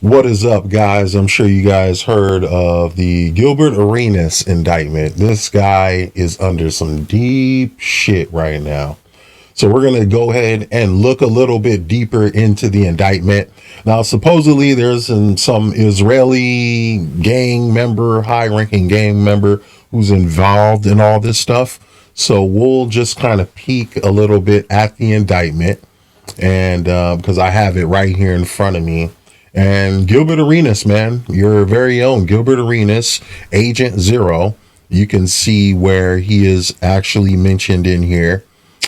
What is up, guys? I'm sure you guys heard of the Gilbert Arenas indictment. This guy is under some deep shit right now. So we're going to go ahead and look a little bit deeper into the indictment. Now, supposedly there's some Israeli gang member, high-ranking gang member who's involved in all this stuff. So we'll just kind of peek a little bit at the indictment, and because I have it right here in front of me. And Gilbert Arenas, man, your very own Gilbert Arenas, Agent Zero. You can see where he is actually mentioned in here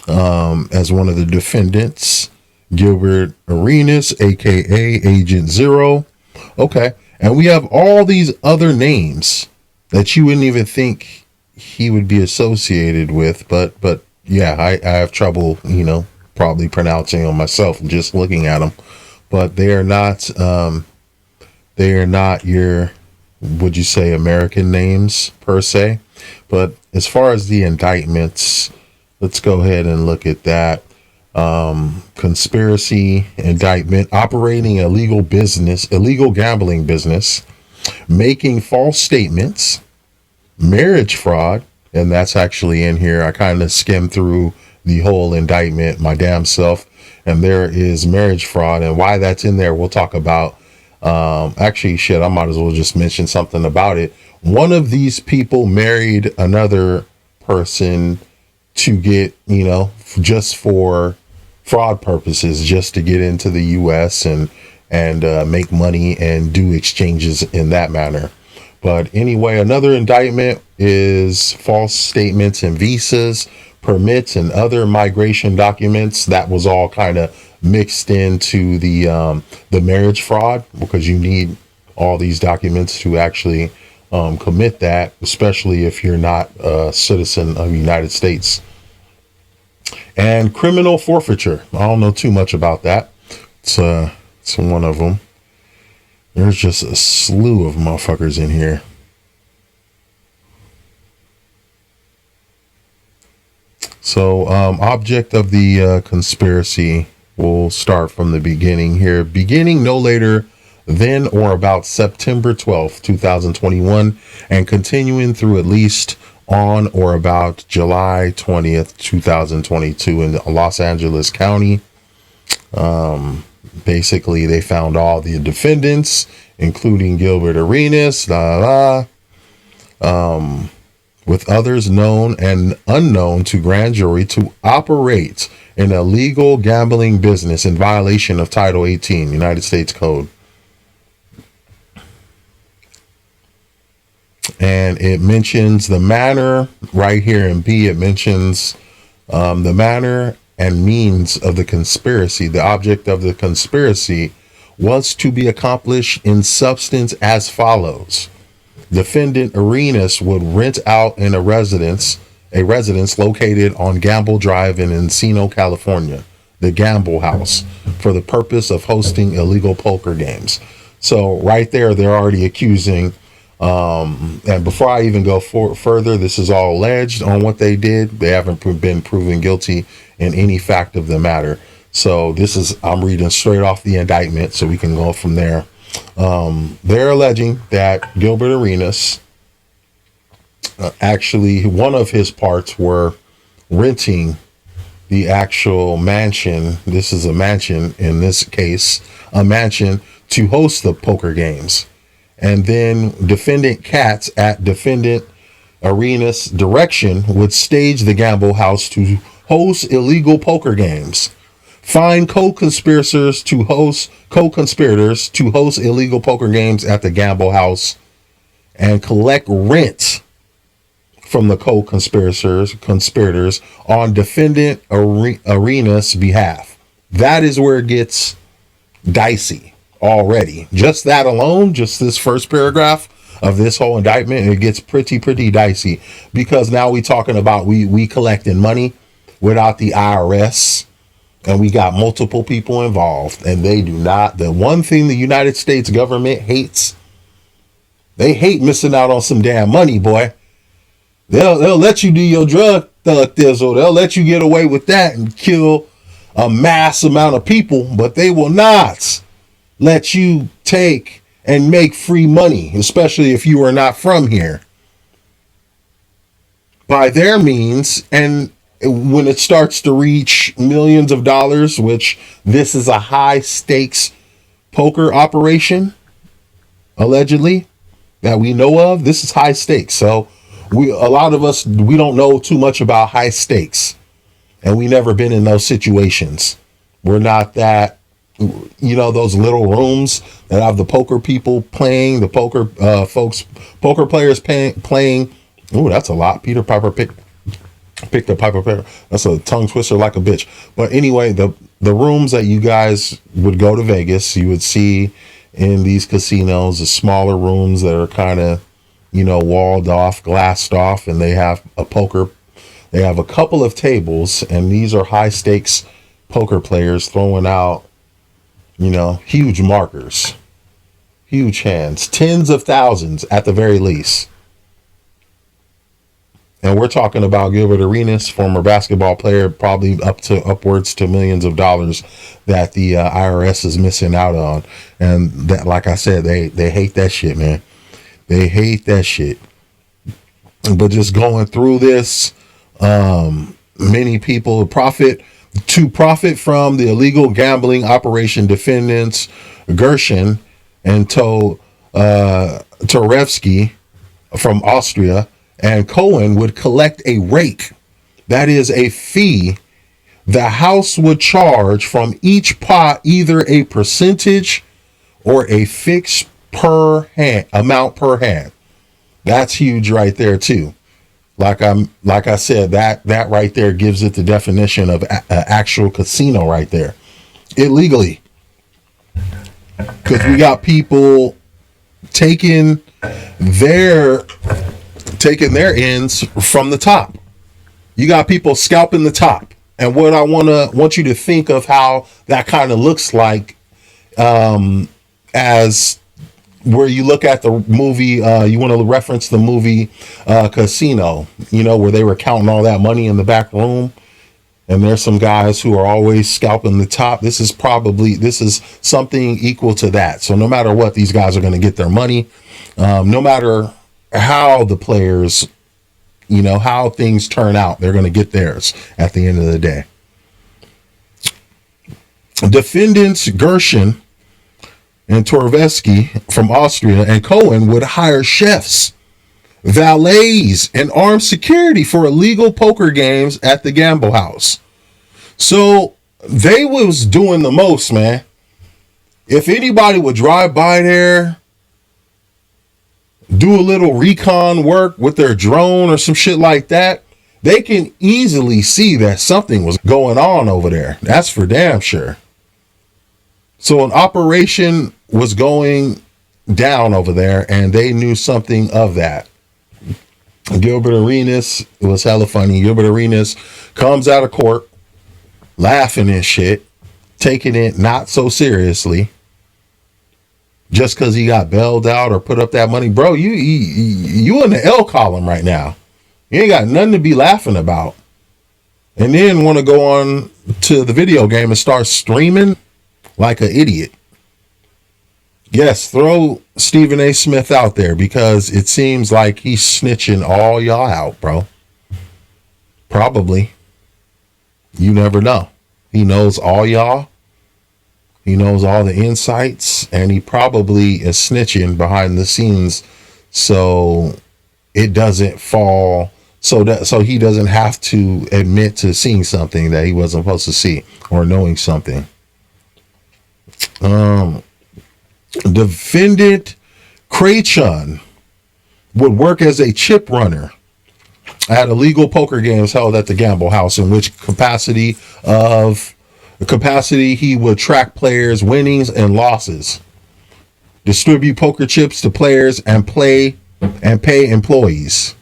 as one of the defendants. Gilbert Arenas, aka Agent Zero. Okay, and we have all these other names that you wouldn't even think he would be associated with, but yeah, I have trouble, probably pronouncing them myself just looking at them. But they are not your, would you say, American names per se. But as far as the indictments, let's go ahead and look at that. Conspiracy indictment, operating a illegal gambling business, making false statements, marriage fraud, and that's actually in here. I kind of skimmed through the whole indictment my damn self, and there is marriage fraud, and why that's in there we'll talk about. Actually, shit, I might as well just mention something about it. One of these people married another person to get, just for fraud purposes, just to get into the US and make money and do exchanges in that manner. But anyway, another indictment is false statements and visas, permits, and other migration documents. That was all kind of mixed into the marriage fraud, because you need all these documents to actually commit that, especially if you're not a citizen of the United States. And criminal forfeiture. I don't know too much about that. It's one of them. There's just a slew of motherfuckers in here. So, object of the conspiracy, we'll start from the beginning here. Beginning no later than or about September 12th, 2021, and continuing through at least on or about July 20th, 2022 in Los Angeles County. Basically, they found all the defendants, including Gilbert Arenas, with others known and unknown to grand jury, to operate an illegal gambling business in violation of Title 18 United States Code. And it mentions the manner right here in B. It mentions the manner and means of the conspiracy. The object of the conspiracy was to be accomplished in substance as follows. Defendant Arenas would rent out a residence located on Gamble Drive in Encino, California, the Gamble House, for the purpose of hosting illegal poker games. So right there, they're already accusing. And before I even go further, this is all alleged on what they did. They haven't been proven guilty in any fact of the matter. So I'm reading straight off the indictment, so we can go from there. They're alleging that Gilbert Arenas, actually, one of his parts were renting the actual mansion. This is a mansion in this case, a mansion to host the poker games. And then defendant Katz, at defendant Arenas' direction, would stage the Gamble House to host illegal poker games, find co-conspirators to host illegal poker games at the Gamble House, and collect rent from the conspirators on defendant Arenas' behalf. That is where it gets dicey already. Just that alone, just this first paragraph of this whole indictment, it gets pretty dicey, because now we talking about we collecting money without the IRS, and we got multiple people involved, and they do not. The one thing the United States government hates, they hate missing out on some damn money, boy. They'll let you do your drug thug thizzle. They'll let you get away with that and kill a mass amount of people, but they will not let you take and make free money, especially if you are not from here, by their means. And when it starts to reach millions of dollars, which this is a high stakes poker operation, allegedly, that we know of, this is high stakes. So a lot of us, we don't know too much about high stakes, and we never been in those situations. We're not that, those little rooms that have the poker people playing, the poker poker players playing. Ooh, that's a lot. Peter Piper picked a Piper Piper. That's a tongue twister like a bitch. But anyway, the rooms that you guys would go to Vegas, you would see in these casinos, the smaller rooms that are kind of, walled off, glassed off, and they have they have a couple of tables, and these are high stakes poker players throwing out, huge markers, huge hands, tens of thousands at the very least. And we're talking about Gilbert Arenas, former basketball player, probably upwards to millions of dollars that the IRS is missing out on. And that, like I said, they hate that shit, man. They hate that shit. But just going through this, many people profit from the illegal gambling operation. Defendants Gershman and Torevsky from Austria and Cohen would collect a rake. That is a fee the house would charge from each pot, either a percentage or a fixed amount per hand. That's huge right there too. Like I said, that right there gives it the definition of actual casino right there, illegally. Because we got people taking their ends from the top. You got people scalping the top. And what I want you to think of how that kind of looks like, as where you look at the movie, you want to reference the movie Casino, where they were counting all that money in the back room. And there's some guys who are always scalping the top. This is something equal to that. So no matter what, these guys are going to get their money. No matter how the players, how things turn out, they're going to get theirs at the end of the day. Defendants Gershman and Torevsky from Austria and Cohen would hire chefs, valets, and armed security for illegal poker games at the gamble house. So they was doing the most, man. If anybody would drive by there, do a little recon work with their drone or some shit like that, they can easily see that something was going on over there. That's for damn sure. So an operation was going down over there, and they knew something of that. Gilbert Arenas, it was hella funny. Gilbert Arenas comes out of court laughing and shit, taking it not so seriously. Just because he got bailed out or put up that money, bro, you in the L column right now. You ain't got nothing to be laughing about. And then want to go on to the video game and start streaming like an idiot. Yes, throw Stephen A. Smith out there, because it seems like he's snitching all y'all out, bro. Probably. You never know. He knows all y'all. He knows all the insights, and he probably is snitching behind the scenes so it doesn't fall, so he doesn't have to admit to seeing something that he wasn't supposed to see, or knowing something. Defendant Krachun would work as a chip runner at illegal poker games held at the gamble house, in which capacity he would track players' winnings and losses, distribute poker chips to players, and pay employees.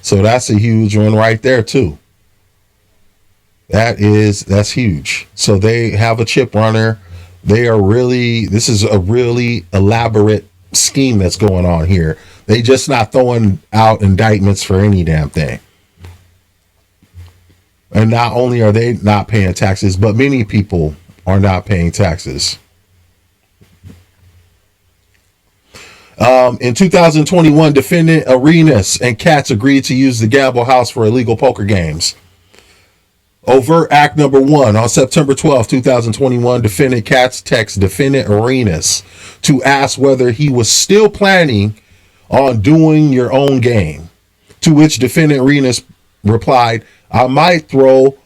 So that's a huge one right there too. That's huge. So they have a chip runner. This is a really elaborate scheme that's going on here. They just not throwing out indictments for any damn thing. And not only are they not paying taxes, but many people are not paying taxes. In 2021, defendant Arenas and Katz agreed to use the gamble house for illegal poker games. Overt act number 1. On September 12, 2021, defendant Katz texts defendant Arenas to ask whether he was still planning on doing your own game. To which defendant Arenas replied, I might throw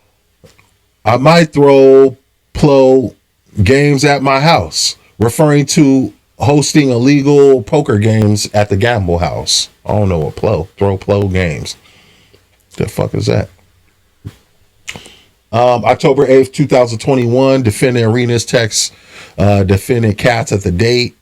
plo games at my house, referring to hosting illegal poker games at the gamble house. I don't know what throw plo games. The fuck is that? October 8th, 2021, defendant Arenas texts defendant Katz at the date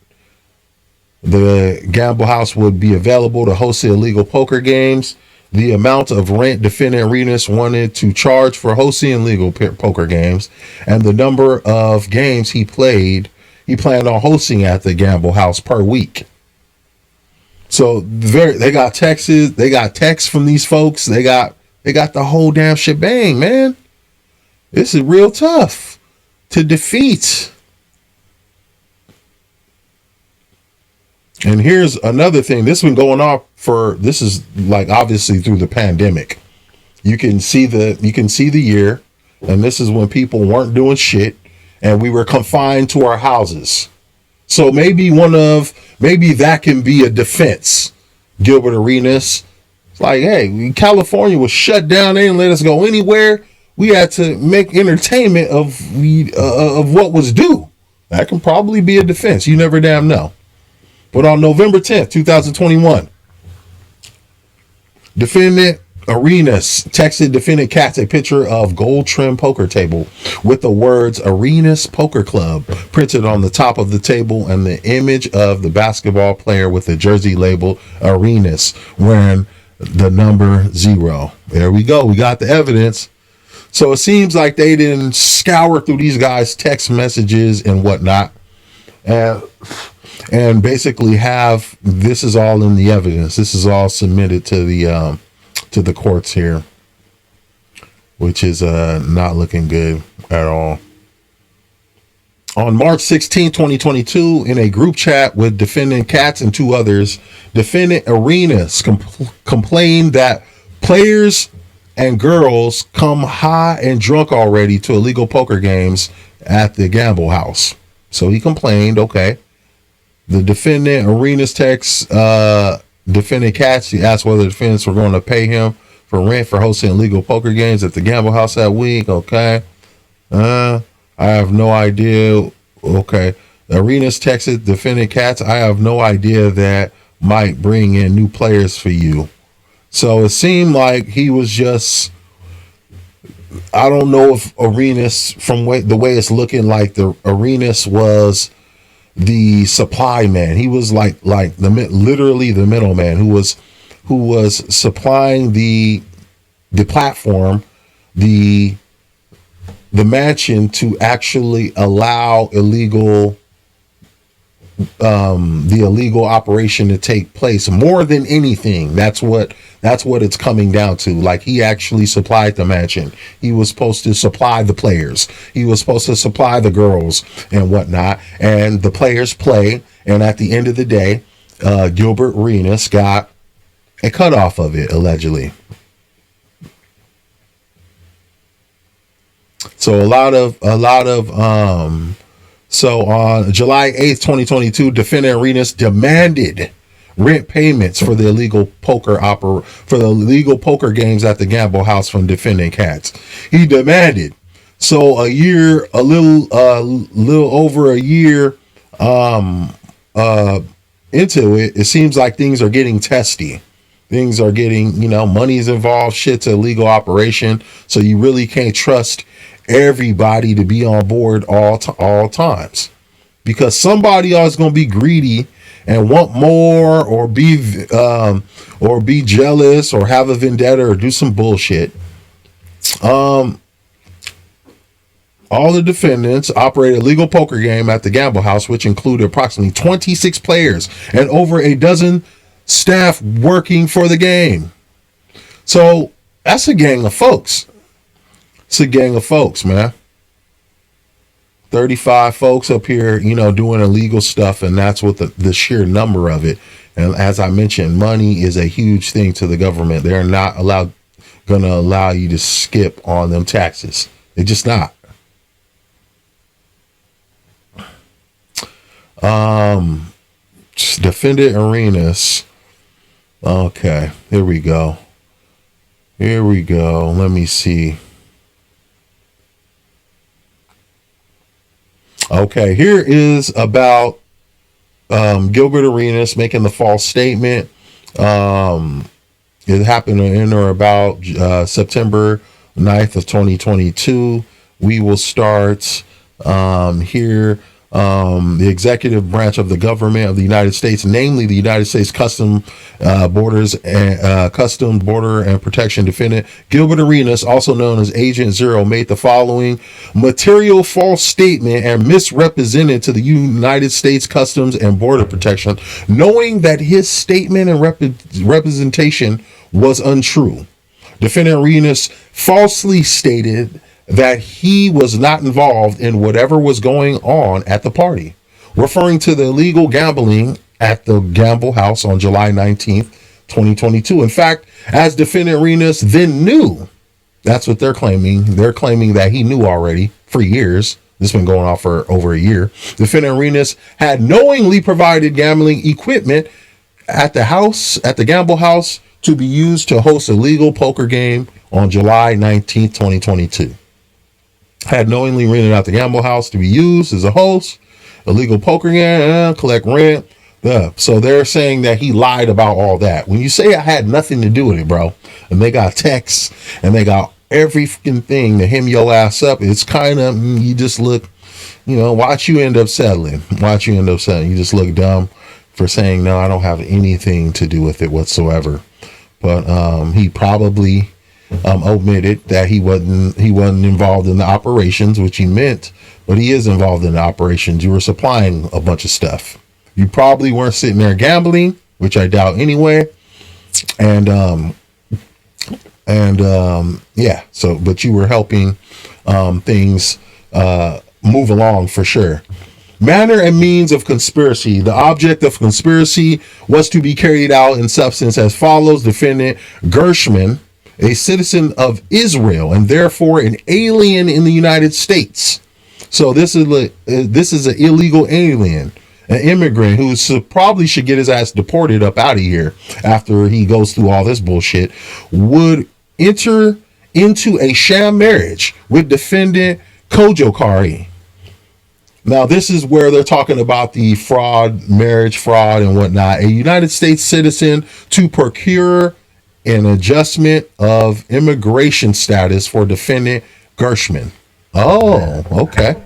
the gamble house would be available to host the illegal poker games, the amount of rent defendant Arenas wanted to charge for hosting illegal poker games, and the number of games he planned on hosting at the gamble house per week. So they got texts from these folks. They got the whole damn shebang, man. This is real tough to defeat. And here's another thing. This has been going on this is like obviously through the pandemic. You can see the year, and this is when people weren't doing shit and we were confined to our houses. So maybe that can be a defense. Gilbert Arenas. It's like, hey, California was shut down. They didn't let us go anywhere. We had to make entertainment of what was due. That can probably be a defense. You never damn know. But on November 10th, 2021, defendant Arenas texted defendant Katz a picture of gold trim poker table with the words Arenas Poker Club printed on the top of the table and the image of the basketball player with the jersey labeled Arenas wearing the number 0. There we go. We got the evidence. So it seems like they didn't scour through these guys' text messages and whatnot. And basically this is all in the evidence. This is all submitted to the courts here, which is not looking good at all. On March 16, 2022, in a group chat with defendant Katz and 2 others, defendant Arenas complained that players and girls come high and drunk already to illegal poker games at the gamble house. So he complained, okay. The defendant Arenas texts defendant Katz. He asked whether the defendants were going to pay him for rent for hosting illegal poker games at the gamble house that week. Okay. I have no idea. Okay. Arenas texted defendant Katz, I have no idea that might bring in new players for you. So it seemed like he was just, I don't know if Arenas, from the way it's looking like, the Arenas was the supply man. He was like literally the middleman who was supplying the platform, the mansion to actually allow the illegal operation to take place. More than anything, that's what it's coming down to. Like, he actually supplied the mansion. He was supposed to supply the players. He was supposed to supply the girls and whatnot. And the players play. And at the end of the day, Gilbert Arenas got a cut off of it, allegedly. So so on July 8th, 2022, defendant Arenas demanded rent payments for the illegal poker games at the gamble house from defendant Katz. He demanded. So a little over a year into it, it seems like things are getting testy. Things are getting, money's involved, shit's a legal operation. So you really can't trust everybody to be on board all times, because somebody else is going to be greedy and want more, or be jealous, or have a vendetta, or do some bullshit. All the defendants operated a legal poker game at the gamble house, which included approximately 26 players and over a dozen staff working for the game. So that's a gang of folks. It's a gang of folks, man. 35 folks up here, doing illegal stuff, and that's what the sheer number of it. And as I mentioned, money is a huge thing to the government. They're not going to allow you to skip on them taxes. They're just not. Defendant Arenas. Okay, here we go. Let me see. Okay, here is about Gilbert Arenas making the false statement. It happened in or about September 9th of 2022. We will start here. The executive branch of the government of the United States, namely the United States Customs Border and Protection Defendant Gilbert Arenas, also known as Agent Zero, made the following material false statement and misrepresented to the United States Customs and Border Protection, knowing that his statement and representation was untrue. Defendant Arenas falsely stated that he was not involved in whatever was going on at the party, referring to the illegal gambling at the Gamble House on July 19th, 2022. In fact, as Defendant Arenas then knew, that's what they're claiming. They're claiming that he knew already for years. This has been going on for over a year. Defendant Arenas had knowingly provided gambling equipment at the Gamble House to be used to host a legal poker game on July 19th, 2022. Had knowingly rented out the Gamble House to be used as a host, illegal poker game, collect rent. So they're saying that he lied about all that. When you say I had nothing to do with it, bro, and they got texts and they got every freaking thing to hem your ass up, it's kind of, you just look, watch you end up settling. You just look dumb for saying, no, I don't have anything to do with it whatsoever. But he probably omitted that he wasn't involved in the operations, which he meant, but he is involved in the operations. You were supplying a bunch of stuff. You probably weren't sitting there gambling, which I doubt anyway. And yeah. So, but you were helping things move along for sure. Manner and means of conspiracy. The object of conspiracy was to be carried out in substance as follows. Defendant Gershman, a citizen of Israel and therefore an alien in the United States. So this is an illegal alien, an immigrant who probably should get his ass deported up out of here after he goes through all this bullshit, would enter into a sham marriage with defendant Kojokari. Now, this is where they're talking about the fraud, marriage fraud and whatnot. A United States citizen to procure an adjustment of immigration status for defendant Gershman. Oh, okay.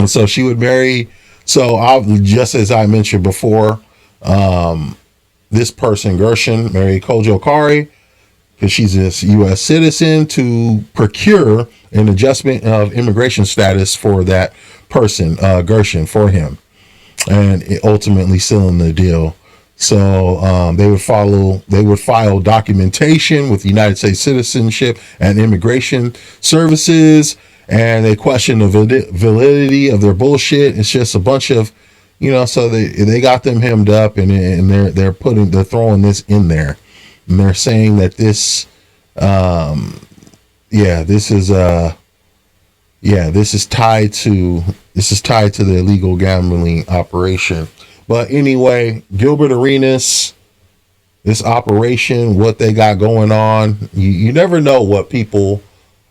And so she would marry. So just as I mentioned before, this person, Gershman, married Kojokari because she's a U.S. citizen to procure an adjustment of immigration status for that person, Gershman, for him, and it ultimately sealing the deal. So they would file documentation with the United States Citizenship and Immigration Services, and they question the validity of their bullshit. It's just a bunch of, so they got them hemmed up, and they're throwing this in there, and they're saying that this is tied to the illegal gambling operation. But anyway, Gilbert Arenas, this operation, what they got going on, you never know what people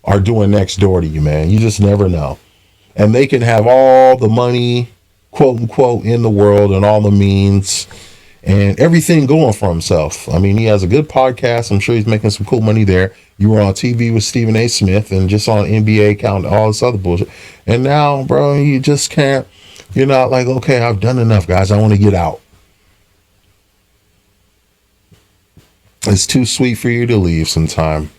are doing next door to you, man. You just never know. And they can have all the money, quote unquote, in the world and all the means and everything going for himself. I mean, he has a good podcast. I'm sure he's making some cool money there. You were on TV with Stephen A. Smith and just on NBA account, all this other bullshit. And now, bro, you just can't. You're not like, okay, I've done enough, guys. I want to get out. It's too sweet for you to leave sometime.